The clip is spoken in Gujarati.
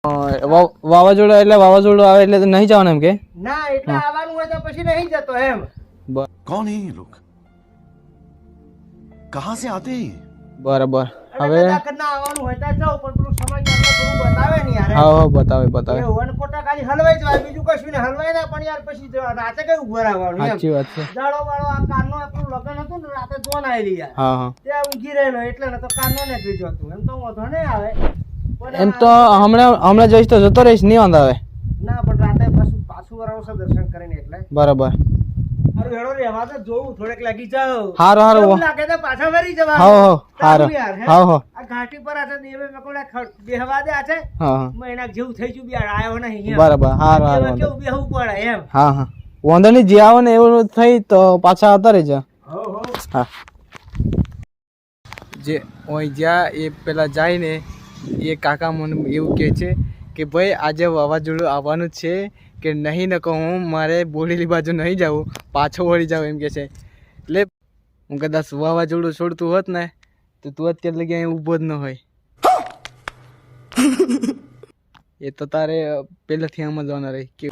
વાવાઝોડું આવે એટલે નહીં જવાનું એમ કે ના એટલે આવવાનું હોય તો પછી નહીં જતો એમ. कौन है ये लोग कहां से आते हैं બરાબર હવે હવે આવવાનું હોય તો જાવ પણ પેલું સમાચાર થોડું બતાવે ને યાર. હા બતાવે એવું અને ખોટા ખાલી હલવાઈ જવાય બીજું કશું ને હલવાય ના પણ યાર પછી રાતે કઈ ઉભો રહેવાનું એમ. સાચી વાત છે. દાડો વાળો આ કારનો આપણું લગન હતું ને રાતે જોન આવેલી યાર હા ત્યાં ઊંઘી રહેલો એટલે ને તો કારનો નીકળી જતું એમ તો વાંધો નહીં આવે પણ એમ તો હમણાં જઈશ તો જતો રહીશ નહીં વાંધો આવે. ના પણ રાતે પાછું વરાવશે દર્શન કરીને એટલે બરાબર હારું હેડો રહેવા તો જોવું થોડેક લાગી જાવ હારું એવું લાગે તો પાછા વળી જવા હારું હા આ ઘાટી પર આ છે દેવે મકોડા બેહવા દે આ છે હા મહિના જેવું થઈ ગયું બિયાર આયો નહીં બરાબર હારું કેવું બેહવું પડે એમ. હા વાંધો નહીં જે આવે ને એવું થઈ તો પાછા આવતા રહેજો. હા જે ઓય જ્યાં એ પેલા જાય ને એ કાકા મને એવું કહે છે કે ભાઈ આજે વાવાઝોડું આવવાનું છે કે નહીં ન કહું મારે બોરેલી બાજુ નહીં જવું પાછો વળી જાવ એમ કે છે. એટલે હું કદાચ વાવાઝોડું છોડતું હોત ને તો તું અત્યારે લગી અહીં ઊભો જ ન હોય. એ તો તારે પહેલેથી સમજવાના રહી કે